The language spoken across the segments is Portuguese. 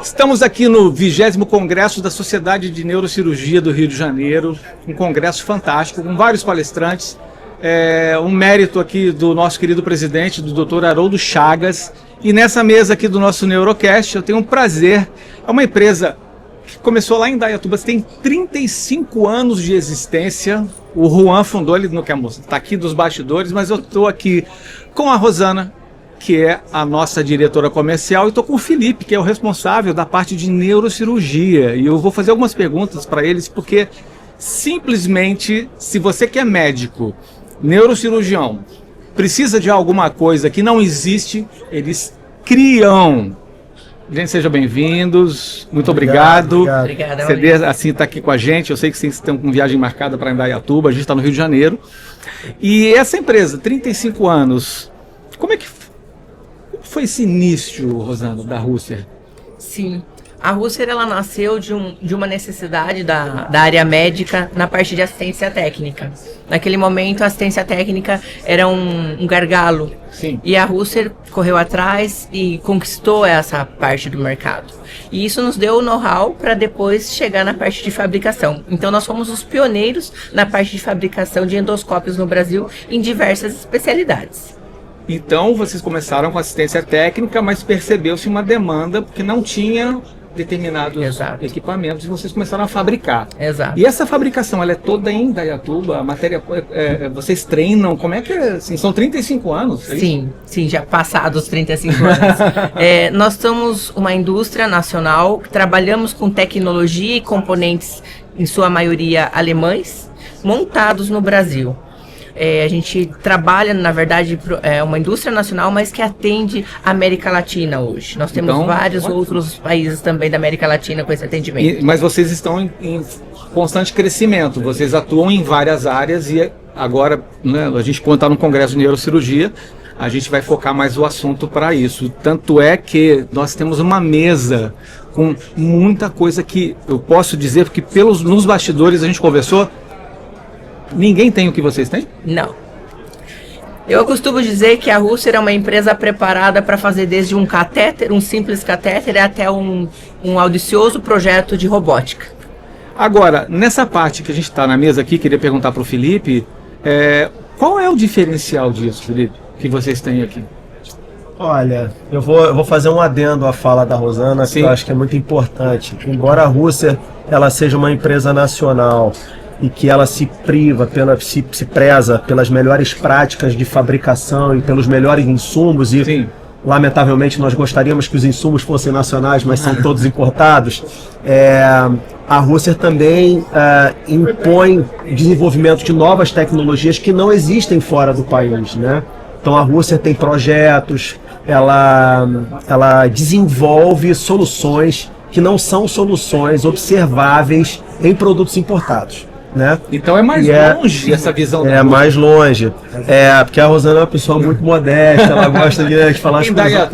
Estamos aqui no 20º Congresso da Sociedade de Neurocirurgia do Rio de Janeiro, um congresso fantástico, com vários palestrantes. Um mérito aqui do nosso querido presidente, do Dr. Haroldo Chagas. E nessa mesa aqui do nosso Neurocast, eu tenho um prazer. É uma empresa que começou lá em Indaiatuba, tem 35 anos de existência. O Juan fundou, ele não quer mostrar, está aqui dos bastidores, mas eu estou aqui com a Rosana, que é a nossa diretora comercial, e estou com o Felipe, que é o responsável da parte de neurocirurgia. E eu vou fazer algumas perguntas para eles, porque simplesmente, se você que é médico, neurocirurgião, precisa de alguma coisa que não existe, eles criam. Gente, sejam bem-vindos, muito obrigado. Obrigada. CD assim está aqui com a gente, eu sei que vocês estão com viagem marcada para Indaiatuba, a gente está no Rio de Janeiro. E essa empresa, 35 anos, como foi esse início, Rosana, da Russer? Sim, a Russer ela nasceu de uma necessidade da área médica na parte de assistência técnica. Naquele momento, a assistência técnica era um gargalo. Sim. E a Russer correu atrás e conquistou essa parte do mercado. E isso nos deu o know-how para depois chegar na parte de fabricação. Então, nós fomos os pioneiros na parte de fabricação de endoscópios no Brasil em diversas especialidades. Então, vocês começaram com assistência técnica, mas percebeu-se uma demanda, porque não tinha determinados equipamentos, e vocês começaram a fabricar. Exato. E essa fabricação, ela é toda em Indaiatuba? A matéria, vocês treinam? Como é que é? Assim, são 35 anos? Sim, já passados 35 anos. Nós somos uma indústria nacional, trabalhamos com tecnologia e componentes, em sua maioria alemães, montados no Brasil. A gente trabalha, na verdade, uma indústria nacional, mas que atende a América Latina hoje. Nós temos vários outros países também da América Latina com esse atendimento. Mas vocês estão em constante crescimento, vocês atuam em várias áreas e agora, né, a gente quando está no Congresso de Neurocirurgia, a gente vai focar mais o assunto para isso. Tanto é que nós temos uma mesa com muita coisa que eu posso dizer, porque nos bastidores a gente conversou. Ninguém tem o que vocês têm? Não. Eu costumo dizer que a Russer é uma empresa preparada para fazer desde um catéter, um simples catéter, até um audicioso projeto de robótica. Agora, nessa parte que a gente está na mesa aqui, queria perguntar para o Felipe, qual é o diferencial disso, Felipe, que vocês têm aqui? Olha, eu vou fazer um adendo à fala da Rosana, que eu acho que é muito importante. Embora a Russer ela seja uma empresa nacional e que ela se preza pelas melhores práticas de fabricação e pelos melhores insumos, e lamentavelmente nós gostaríamos que os insumos fossem nacionais, mas são todos importados. A Russer também impõe desenvolvimento de novas tecnologias que não existem fora do país, né? Então a Russer tem projetos, ela desenvolve soluções que não são soluções observáveis em produtos importados. Né? Então é mais longe essa visão. Mais longe. Porque a Rosana é uma pessoa muito modesta, ela gosta de falar as coisas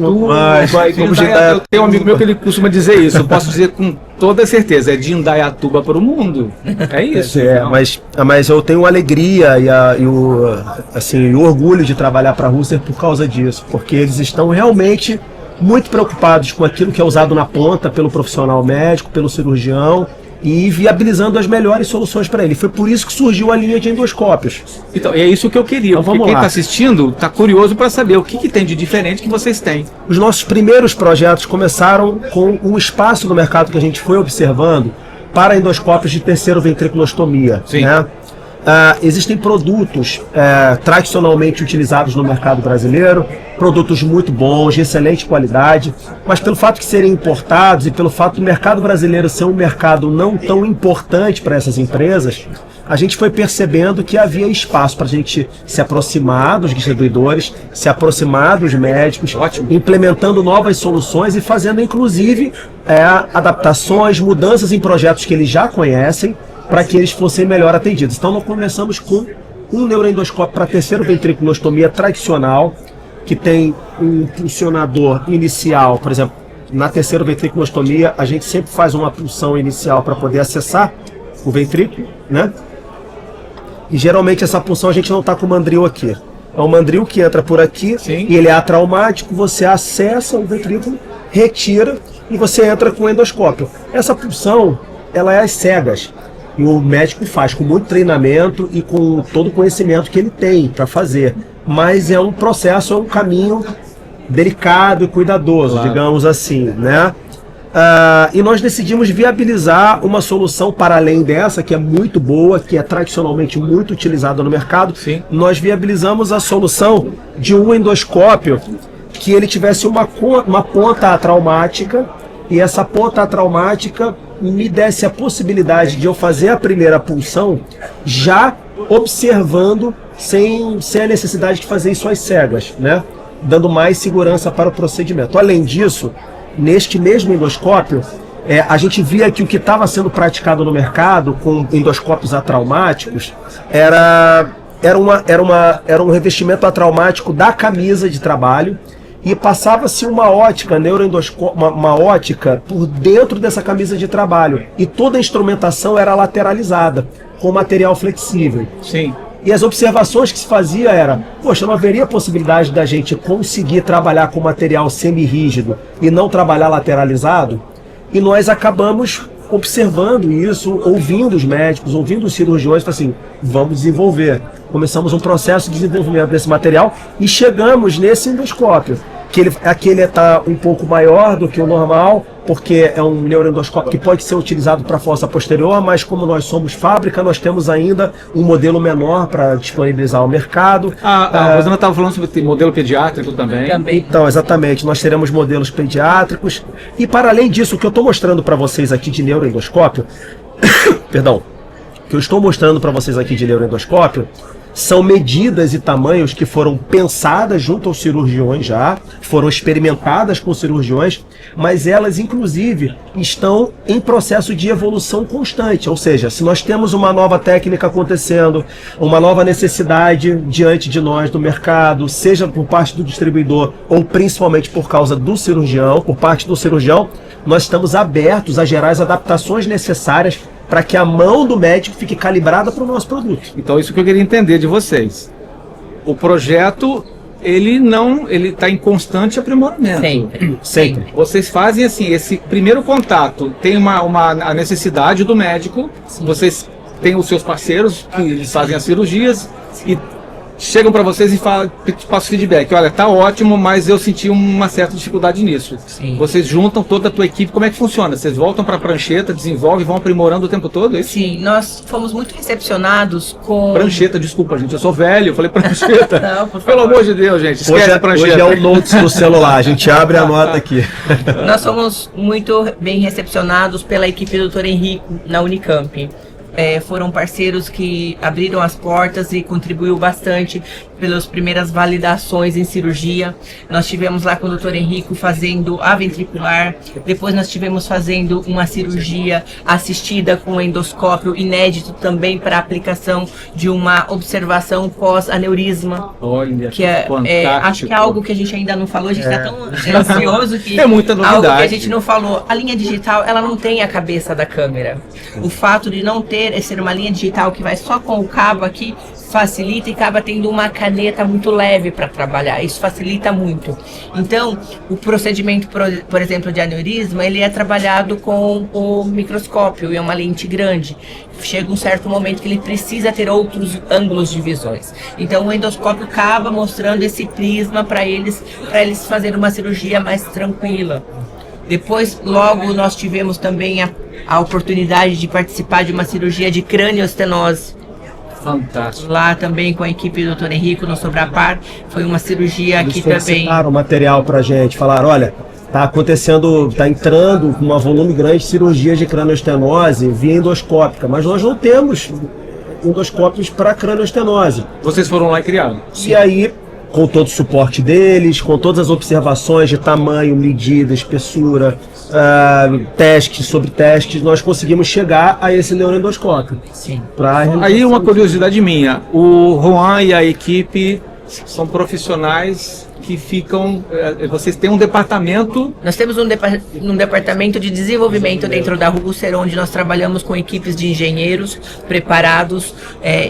mais. Eu tenho um amigo meu que ele costuma dizer isso, eu posso dizer com toda certeza, é de Indaiatuba para o mundo. É isso. Mas eu tenho alegria e o orgulho de trabalhar para a Russer por causa disso, porque eles estão realmente muito preocupados com aquilo que é usado na ponta pelo profissional médico, pelo cirurgião, e viabilizando as melhores soluções para ele. Foi por isso que surgiu a linha de endoscópios. Então, é isso que eu queria, então, porque quem está assistindo está curioso para saber o que tem de diferente que vocês têm. Os nossos primeiros projetos começaram com um espaço no mercado que a gente foi observando para endoscópios de terceiro-ventriculostomia. Né? Existem produtos tradicionalmente utilizados no mercado brasileiro, produtos muito bons, de excelente qualidade, mas pelo fato de serem importados e pelo fato do mercado brasileiro ser um mercado não tão importante para essas empresas, a gente foi percebendo que havia espaço para a gente se aproximar dos distribuidores, se aproximar dos médicos, implementando novas soluções e fazendo inclusive adaptações, mudanças em projetos que eles já conhecem, para que eles fossem melhor atendidos. Então nós começamos com um neuroendoscópio para terceiro-ventriculostomia tradicional, que tem um pulsionador inicial. Por exemplo, na terceiro-ventriculostomia a gente sempre faz uma punção inicial para poder acessar o ventrículo, né? E geralmente essa punção a gente não está com o mandril aqui. É um mandril que entra por aqui. Sim. E ele é atraumático, você acessa o ventrículo, retira e você entra com o endoscópio. Essa punção, ela é às cegas. E o médico faz com muito treinamento e com todo o conhecimento que ele tem para fazer. Mas é um processo, é um caminho delicado e cuidadoso, claro, digamos assim, né? E nós decidimos viabilizar uma solução para além dessa, que é muito boa, que é tradicionalmente muito utilizada no mercado. Sim. Nós viabilizamos a solução de um endoscópio que ele tivesse uma ponta traumática, e essa ponta traumática me desse a possibilidade de eu fazer a primeira punção já observando, sem a necessidade de fazer isso às cegas, né? Dando mais segurança para o procedimento. Além disso, neste mesmo endoscópio, a gente via que o que estava sendo praticado no mercado com endoscópios atraumáticos era um revestimento atraumático da camisa de trabalho, e passava-se uma ótica, uma ótica por dentro dessa camisa de trabalho, e toda a instrumentação era lateralizada, com material flexível. Sim. E as observações que se fazia era, poxa, não haveria possibilidade da gente conseguir trabalhar com material semi-rígido e não trabalhar lateralizado? E nós acabamos observando isso, ouvindo os médicos, ouvindo os cirurgiões, assim, vamos desenvolver. Começamos um processo de desenvolvimento desse material e chegamos nesse endoscópio, que ele está um pouco maior do que o normal, porque é um neuroendoscópio que pode ser utilizado para fossa posterior, mas como nós somos fábrica, nós temos ainda um modelo menor para disponibilizar ao mercado. A Rosana estava falando sobre modelo pediátrico também. Então, exatamente, nós teremos modelos pediátricos. E para além disso, o que eu estou mostrando para vocês aqui de neuroendoscópio, perdão, que eu estou mostrando para vocês aqui de neuroendoscópio, são medidas e tamanhos que foram pensadas junto aos cirurgiões já, foram experimentadas com cirurgiões, mas elas, inclusive, estão em processo de evolução constante. Ou seja, se nós temos uma nova técnica acontecendo, uma nova necessidade diante de nós do mercado, seja por parte do distribuidor ou principalmente por causa do cirurgião, por parte do cirurgião, nós estamos abertos a gerar as adaptações necessárias para que a mão do médico fique calibrada para o nosso produto. Então, isso que eu queria entender de vocês. O projeto, ele está em constante aprimoramento. Sempre. Vocês fazem assim, esse primeiro contato, tem a necessidade do médico, sim, vocês têm os seus parceiros que eles fazem as cirurgias e chegam para vocês e passam feedback. Olha, tá ótimo, mas eu senti uma certa dificuldade nisso. Sim. Vocês juntam toda a tua equipe, como é que funciona? Vocês voltam para a prancheta, desenvolvem, vão aprimorando o tempo todo? É isso? Sim, nós fomos muito recepcionados com... Prancheta, desculpa, gente, eu sou velho, eu falei prancheta. Não, por favor. Pelo amor de Deus, gente, esquece a prancheta. Hoje é o notes do celular, a gente abre a nota aqui. Nós fomos muito bem recepcionados pela equipe do Dr. Henrico na Unicamp. Foram parceiros que abriram as portas e contribuiu bastante pelas primeiras validações em cirurgia. Nós tivemos lá com o Dr. Henrico fazendo a ventricular, depois nós tivemos fazendo uma cirurgia assistida com endoscópio inédito também para aplicação de uma observação pós-aneurisma. Olha, que acho que é algo que a gente ainda não falou, a gente está tão ansioso que é muita novidade. Algo que a gente não falou. A linha digital, ela não tem a cabeça da câmera. O fato de não ser uma linha digital que vai só com o cabo aqui facilita e acaba tendo uma caneta muito leve para trabalhar. Isso facilita muito. Então, o procedimento, por exemplo, de aneurisma, ele é trabalhado com o microscópio e é uma lente grande. Chega um certo momento que ele precisa ter outros ângulos de visões. Então, o endoscópio acaba mostrando esse prisma para eles fazerem uma cirurgia mais tranquila. Depois, logo, nós tivemos também a oportunidade de participar de uma cirurgia de crâniostenose. Fantástico. Lá também com a equipe do Dr. Henrico no Sobrapar. Foi uma cirurgia Eles que também... solicitaram material pra gente, falaram, olha, tá acontecendo, tá entrando com um volume grande de cirurgias de crâniostenose via endoscópica, mas nós não temos endoscópios para crâniostenose. Vocês foram lá e criaram? E aí, com todo o suporte deles, com todas as observações de tamanho, medida, espessura, testes sobre testes, nós conseguimos chegar a esse neuroendoscópio. Sim. Aí uma curiosidade minha, o Juan e a equipe são profissionais que ficam... Vocês têm um departamento... Nós temos um departamento de desenvolvimento dentro da Russer, onde nós trabalhamos com equipes de engenheiros preparados,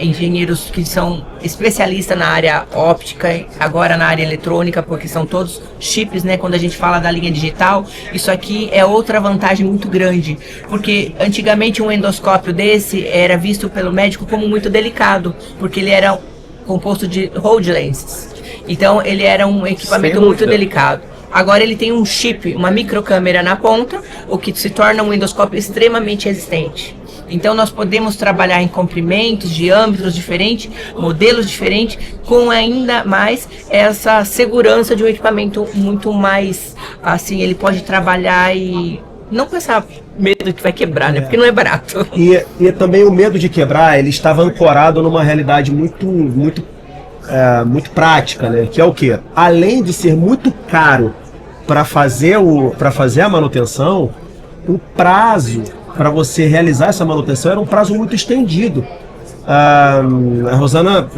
engenheiros que são especialistas na área óptica, agora na área eletrônica, porque são todos chips, né? Quando a gente fala da linha digital, isso aqui é outra vantagem muito grande, porque antigamente um endoscópio desse era visto pelo médico como muito delicado, porque ele era composto de hold lenses. Então ele era um equipamento muito delicado. Agora ele tem um chip, uma microcâmera na ponta, o que se torna um endoscópio extremamente resistente. Então nós podemos trabalhar em comprimentos, diâmetros diferentes, modelos diferentes, com ainda mais essa segurança de um equipamento muito mais, assim, ele pode trabalhar e não com essa medo que vai quebrar, né? Porque não é barato. E também o medo de quebrar, ele estava ancorado numa realidade muito prática, né? Que é o quê? Além de ser muito caro para fazer a manutenção, o prazo para você realizar essa manutenção era um prazo muito estendido. A Rosana,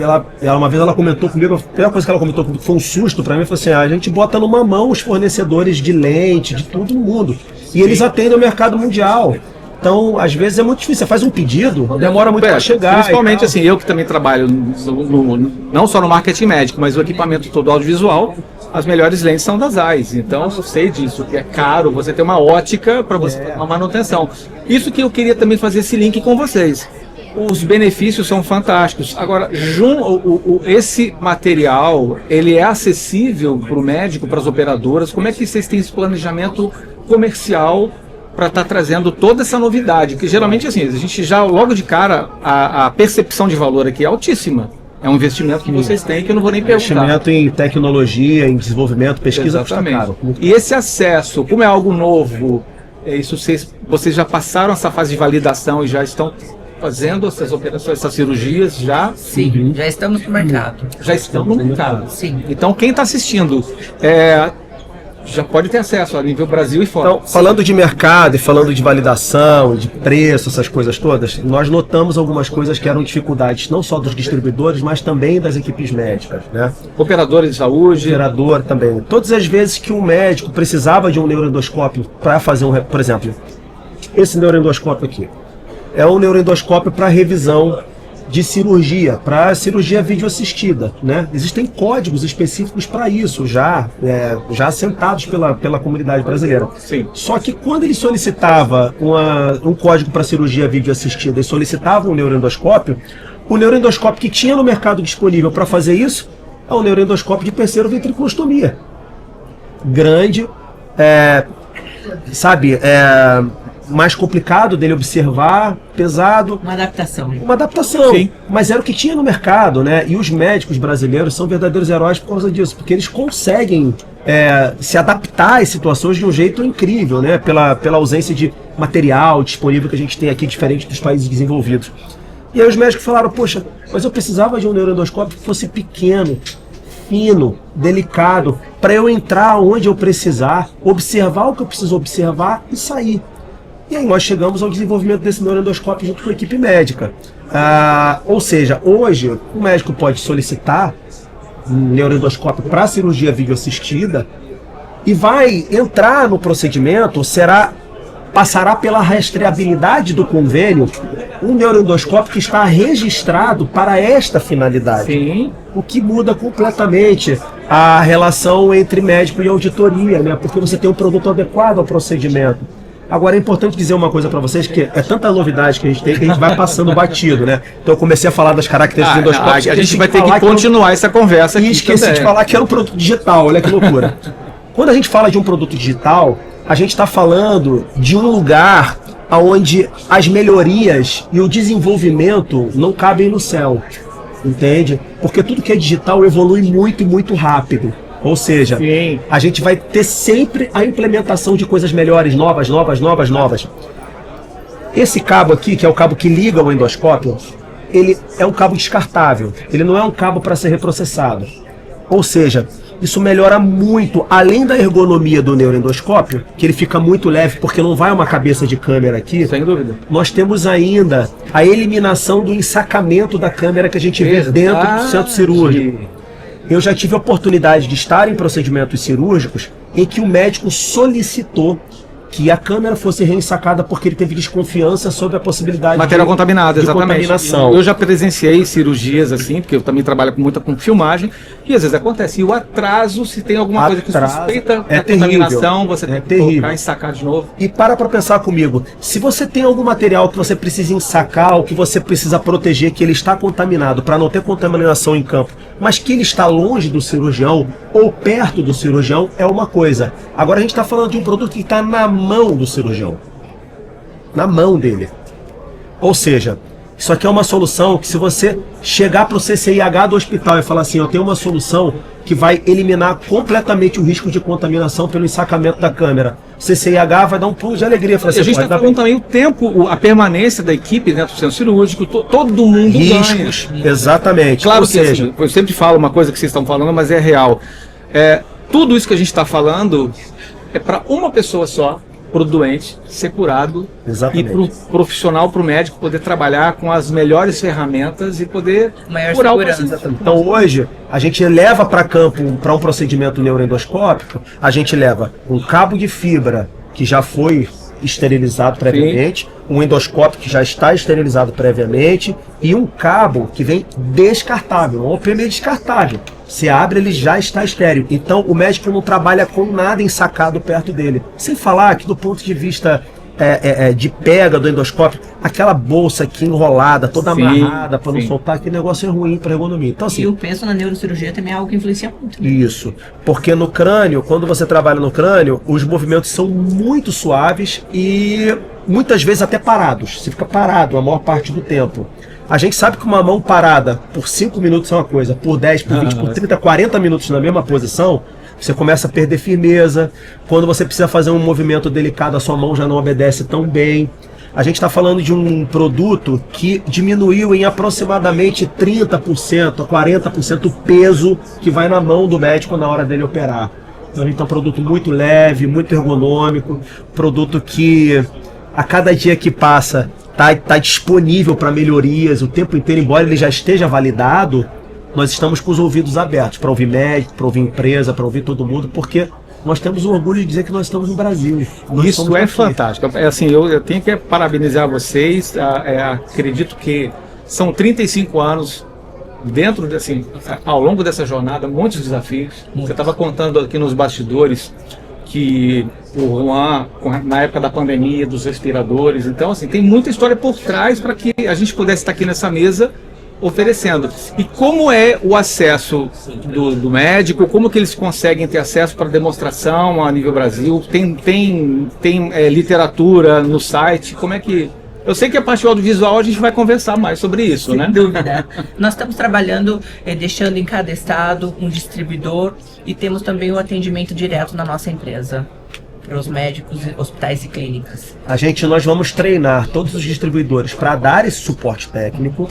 uma vez ela comentou comigo, a primeira coisa que ela comentou comigo foi um susto para mim, foi assim, a gente bota numa mão os fornecedores de lente, de todo mundo, e eles atendem o mercado mundial. Então, às vezes é muito difícil. Você faz um pedido, demora muito para chegar. Principalmente assim, eu que também trabalho não só no marketing médico, mas o equipamento todo audiovisual, as melhores lentes são das Zeiss. Então, eu sei disso, que é caro você ter uma ótica para você ter uma manutenção. Isso que eu queria também fazer esse link com vocês. Os benefícios são fantásticos. Agora, esse material, ele é acessível para o médico, para as operadoras? Como é que vocês têm esse planejamento comercial para estar trazendo toda essa novidade? Que geralmente, assim, a gente já, logo de cara, a percepção de valor aqui é altíssima. É um investimento que vocês têm que eu não vou nem perguntar. Investimento em tecnologia, em desenvolvimento, pesquisa. Exatamente. E esse acesso, como é algo novo, isso vocês já passaram essa fase de validação e já estão fazendo essas operações, essas cirurgias já? Sim, já estamos no mercado. Já estão no mercado. Sim. Então quem está assistindo já pode ter acesso a nível Brasil e fora. Então, falando de mercado e falando de validação, de preço, essas coisas todas, nós notamos algumas coisas que eram dificuldades não só dos distribuidores, mas também das equipes médicas, né? Operadores de saúde. Operador também. Todas as vezes que um médico precisava de um neuroendoscópio para fazer por exemplo, esse neuroendoscópio aqui é um neuroendoscópio para revisão de cirurgia, para cirurgia videoassistida, né? Existem códigos específicos para isso, já assentados pela comunidade brasileira. Sim. Só que quando ele solicitava um código para cirurgia videoassistida e solicitava um neuroendoscópio, o neuroendoscópio que tinha no mercado disponível para fazer isso é o neuroendoscópio de terceiro-ventriculostomia. Grande, mais complicado dele observar, pesado. Uma adaptação. Sim. Mas era o que tinha no mercado, né? E os médicos brasileiros são verdadeiros heróis por causa disso, porque eles conseguem se adaptar às situações de um jeito incrível, né? Pela ausência de material disponível que a gente tem aqui, diferente dos países desenvolvidos. E aí os médicos falaram, poxa, mas eu precisava de um neuroendoscópio que fosse pequeno, fino, delicado, para eu entrar onde eu precisar, observar o que eu preciso observar e sair. E aí nós chegamos ao desenvolvimento desse neuroendoscópio junto com a equipe médica. Ou seja, hoje o médico pode solicitar um neuroendoscópio para cirurgia videoassistida e vai entrar no procedimento, passará pela rastreabilidade do convênio um neuroendoscópio que está registrado para esta finalidade. Sim. O que muda completamente a relação entre médico e auditoria, né? Porque você tem um produto adequado ao procedimento. Agora é importante dizer uma coisa para vocês, que é tanta novidade que a gente tem que a gente vai passando batido, né? Então eu comecei a falar das características do endoscópio. A gente vai ter que continuar essa conversa aqui. E esqueci de falar que era um produto digital, olha que loucura. Quando a gente fala de um produto digital, a gente está falando de um lugar onde as melhorias e o desenvolvimento não cabem no céu, entende? Porque tudo que é digital evolui muito e muito rápido. Ou seja, sim, a gente vai ter sempre a implementação de coisas melhores, novas. Esse cabo aqui, que é o cabo que liga o endoscópio, ele é um cabo descartável. Ele não é um cabo para ser reprocessado. Ou seja, isso melhora muito, além da ergonomia do neuroendoscópio, que ele fica muito leve porque não vai uma cabeça de câmera aqui. Sem dúvida. Nós temos ainda a eliminação do ensacamento da câmera que a gente vê dentro do centro cirúrgico. Eu já tive a oportunidade de estar em procedimentos cirúrgicos em que o médico solicitou que a câmera fosse reensacada porque ele teve desconfiança sobre a possibilidade material contaminado, exatamente. Contaminação. Eu já presenciei cirurgias assim, porque eu também trabalho com filmagem, e às vezes acontece. E o atraso, se tem alguma coisa que suspeita da contaminação, você tem que colocar e sacar de novo. E para pensar comigo, se você tem algum material que você precisa ensacar, ou que você precisa proteger, que ele está contaminado, para não ter contaminação em campo, mas que ele está longe do cirurgião, ou perto do cirurgião, é uma coisa. Agora a gente está falando de um produto que está na mão do cirurgião, na mão dele. Ou seja, isso aqui é uma solução que, se você chegar para o CCIH do hospital e falar assim, eu tenho uma solução que vai eliminar completamente o risco de contaminação pelo ensacamento da câmera, o CCIH vai dar um pulo de alegria. A gente está falando também o tempo, a permanência da equipe dentro do centro cirúrgico, todo mundo riscos, ganha. Exatamente. Claro que assim, eu sempre falo uma coisa que vocês estão falando, mas é real. Tudo isso que a gente está falando é para uma pessoa só, para o doente ser curado. Exatamente. E para o profissional, para o médico poder trabalhar com as melhores ferramentas e poder curar o paciente. Então hoje a gente leva para campo, para um procedimento neuroendoscópico, a gente leva um cabo de fibra que já foi esterilizado previamente, um endoscópio que já está esterilizado previamente e um cabo que vem descartável, um OPM descartável. Você abre, ele já está estéril. Então o médico não trabalha com nada ensacado perto dele. Sem falar que, do ponto de vista de pega do endoscópio, aquela bolsa aqui enrolada, toda amarrada para não soltar, aquele negócio é ruim para a ergonomia. Então, assim, e o peso na neurocirurgia também é algo que influencia muito. Né? Isso, porque no crânio, quando você trabalha no crânio, os movimentos são muito suaves e muitas vezes até parados. Você fica parado a maior parte do tempo. A gente sabe que uma mão parada por 5 minutos é uma coisa, por 10, por 20, por 30, 40 minutos na mesma posição, você começa a perder firmeza. Quando você precisa fazer um movimento delicado, a sua mão já não obedece tão bem. A gente está falando de um produto que diminuiu em aproximadamente 30% a 40% o peso que vai na mão do médico na hora dele operar. Então, é um produto muito leve, muito ergonômico, produto que a cada dia que passa tá disponível para melhorias o tempo inteiro, embora ele já esteja validado. Nós estamos com os ouvidos abertos para ouvir médico, para ouvir empresa, para ouvir todo mundo, porque nós temos o orgulho de dizer que nós estamos no Brasil. Isso é fantástico. Assim, eu tenho que parabenizar vocês. Acredito que são 35 anos dentro, assim, ao longo dessa jornada, muitos desafios. Você estava contando aqui nos bastidores que o Juan, na época da pandemia, dos respiradores. Então, assim, tem muita história por trás para que a gente pudesse estar aqui nessa mesa oferecendo. E como é o acesso do médico? Como que eles conseguem ter acesso para demonstração a nível Brasil? Tem literatura no site? Como é que... Eu sei que a parte audiovisual a gente vai conversar mais sobre isso, né? Sem dúvida. Nós estamos trabalhando, deixando em cada estado um distribuidor e temos também o atendimento direto na nossa empresa, para os médicos, hospitais e clínicas. Nós vamos treinar todos os distribuidores para dar esse suporte técnico,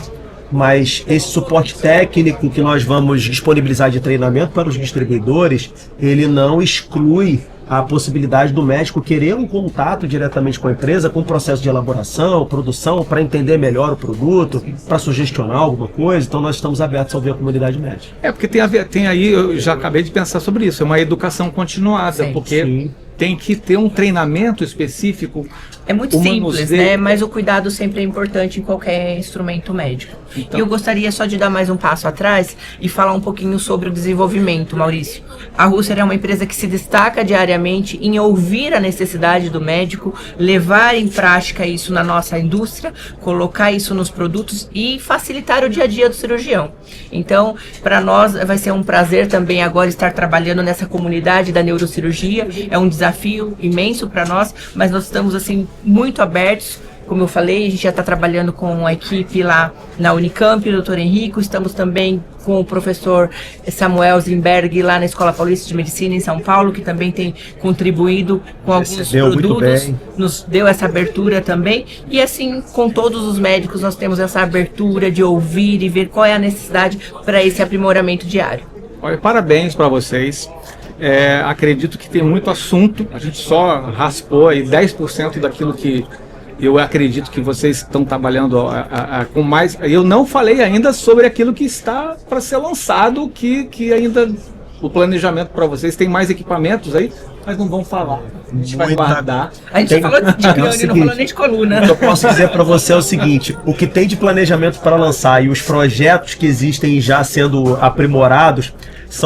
mas esse suporte técnico que nós vamos disponibilizar de treinamento para os distribuidores, ele não exclui a possibilidade do médico querer um contato diretamente com a empresa, com o processo de elaboração, produção, para entender melhor o produto, para sugestionar alguma coisa. Então nós estamos abertos a ouvir a comunidade médica. Porque tem aí, eu já acabei de pensar sobre isso, é uma educação continuada, porque tem que ter um treinamento específico. É muito simples, né? Mas o cuidado sempre é importante em qualquer instrumento médico. Então, e eu gostaria só de dar mais um passo atrás e falar um pouquinho sobre o desenvolvimento, Maurício. A Russer é uma empresa que se destaca diariamente em ouvir a necessidade do médico, levar em prática isso na nossa indústria, colocar isso nos produtos e facilitar o dia a dia do cirurgião. Então, para nós vai ser um prazer também agora estar trabalhando nessa comunidade da neurocirurgia. É um desafio imenso para nós, mas nós estamos assim muito abertos. Como eu falei, a gente já está trabalhando com a equipe lá na Unicamp, o Dr. Henrico, estamos também com o professor Samuel Zimberg lá na Escola Paulista de Medicina em São Paulo, que também tem contribuído com alguns produtos, nos deu essa abertura também, e assim, com todos os médicos nós temos essa abertura de ouvir e ver qual é a necessidade para esse aprimoramento diário. Olha, parabéns para vocês. Acredito que tem muito assunto, a gente só raspou aí 10% daquilo que eu acredito que vocês estão trabalhando com mais. Eu não falei ainda sobre aquilo que está para ser lançado, que ainda o planejamento para vocês tem mais equipamentos aí, mas não vão falar. A gente vai guardar. A gente falou de crânio, não falou nem de coluna. O que eu posso dizer para você é o seguinte: o que tem de planejamento para lançar e os projetos que existem já sendo aprimorados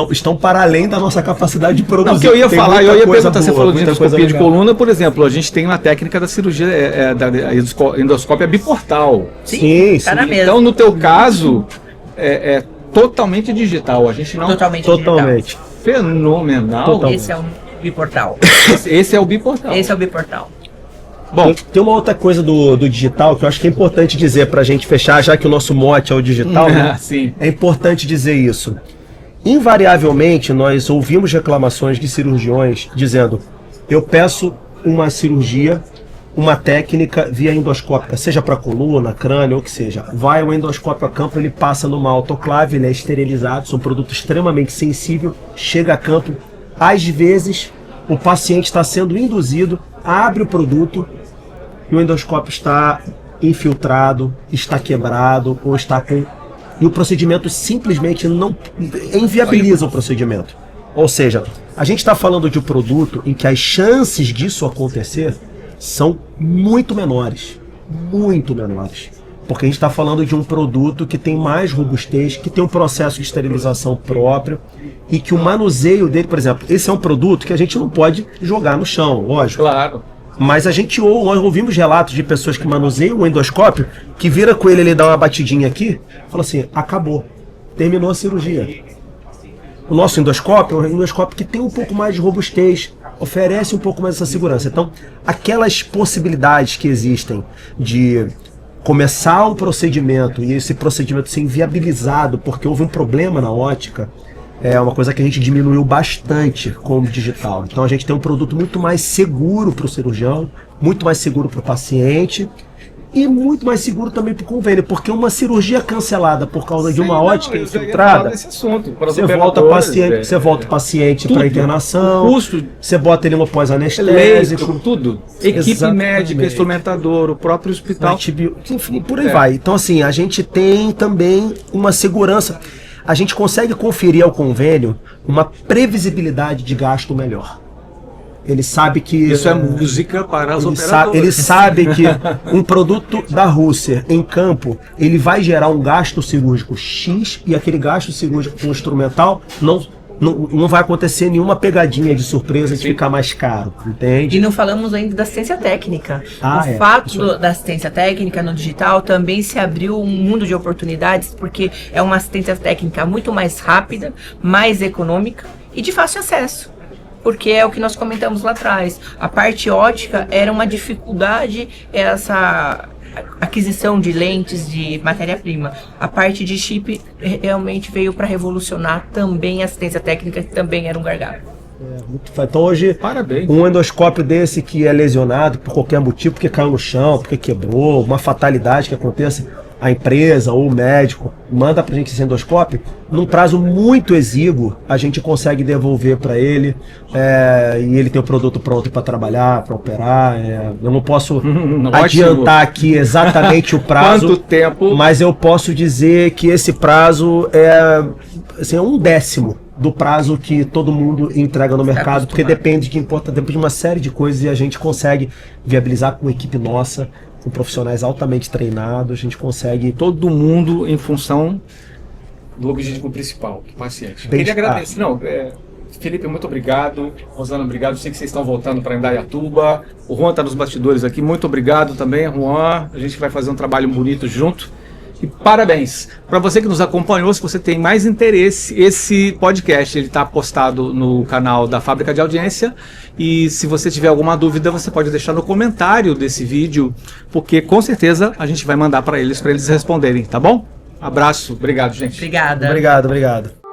estão para além da nossa capacidade de produzir. Não, que eu ia falar, eu ia perguntar, você falou de endoscopia de legal. coluna, por exemplo, a gente tem uma técnica da cirurgia, da endoscópia biportal. Sim. Então, no teu caso, é totalmente digital, a gente não... Totalmente. Fenomenal. Totalmente. Esse é o biportal. Esse é o biportal. Esse é o biportal. Bom, tem uma outra coisa do digital que eu acho que é importante dizer para a gente fechar, já que o nosso mote é o digital, né? Sim. É importante dizer isso. Invariavelmente, nós ouvimos reclamações de cirurgiões dizendo: eu peço uma cirurgia, uma técnica via endoscópica, seja para coluna, crânio, ou que seja. Vai o endoscópio a campo, ele passa numa autoclave, ele é esterilizado, são um produto extremamente sensível, chega a campo. Às vezes, o paciente está sendo induzido, abre o produto e o endoscópio está infiltrado, está quebrado ou está com... E o procedimento simplesmente não inviabiliza o procedimento. Ou seja, a gente está falando de um produto em que as chances disso acontecer são muito menores. Muito menores. Porque a gente está falando de um produto que tem mais robustez, que tem um processo de esterilização próprio e que o manuseio dele, por exemplo, esse é um produto que a gente não pode jogar no chão, lógico. Claro. Mas nós ouvimos relatos de pessoas que manuseiam o endoscópio, que vira com ele dá uma batidinha aqui, fala assim: acabou, terminou a cirurgia. O nosso endoscópio é um endoscópio que tem um pouco mais de robustez, oferece um pouco mais essa segurança. Então, aquelas possibilidades que existem de começar um procedimento e esse procedimento ser inviabilizado porque houve um problema na ótica, é uma coisa que a gente diminuiu bastante com o digital. Então a gente tem um produto muito mais seguro para o cirurgião, muito mais seguro para o paciente e muito mais seguro também para o convênio, porque uma cirurgia cancelada por causa de uma ótica infiltrada, você volta o paciente para internação, custo, você bota ele no pós-anestésico, tudo. Equipe médica, instrumentador, o próprio hospital. Enfim, por aí vai. Então assim, a gente tem também uma segurança. A gente consegue conferir ao convênio uma previsibilidade de gasto melhor. Ele sabe que... Isso é música para os operadores. Ele sabe que um produto da Rússia em campo, ele vai gerar um gasto cirúrgico X e aquele gasto cirúrgico com instrumental não vai acontecer nenhuma pegadinha de surpresa de ficar mais caro, entende? E não falamos ainda da assistência técnica. O fato da assistência técnica no digital também se abriu um mundo de oportunidades, porque é uma assistência técnica muito mais rápida, mais econômica e de fácil acesso. Porque é o que nós comentamos lá atrás. A parte ótica era uma dificuldade, essa aquisição de lentes, de matéria-prima. A parte de chip realmente veio para revolucionar também a assistência técnica, que também era um gargalo. Então hoje, parabéns. Um endoscópio desse que é lesionado por qualquer motivo, porque caiu no chão, porque quebrou, uma fatalidade que aconteça, a empresa ou o médico manda pra gente esse endoscópio, num prazo muito exíguo, a gente consegue devolver para ele, e ele tem o produto pronto para trabalhar, para operar. Eu não posso adiantar aqui exatamente o prazo, quanto tempo, mas eu posso dizer que esse prazo é assim, 1/10 do prazo que todo mundo entrega no mercado, porque depende de uma série de coisas e a gente consegue viabilizar com uma equipe nossa, com profissionais altamente treinados, a gente consegue... Todo mundo em função do objetivo principal, do paciente. Queria agradecer. Felipe, muito obrigado. Rosana, obrigado. Sei que vocês estão voltando para Indaiatuba. O Juan está nos bastidores aqui. Muito obrigado também, Juan. A gente vai fazer um trabalho bonito junto. E parabéns. Para você que nos acompanhou, se você tem mais interesse, esse podcast ele está postado no canal da Fábrica de Audiência. E se você tiver alguma dúvida, você pode deixar no comentário desse vídeo, porque com certeza a gente vai mandar para eles responderem, tá bom? Abraço. Obrigado, gente. Obrigada. Obrigado.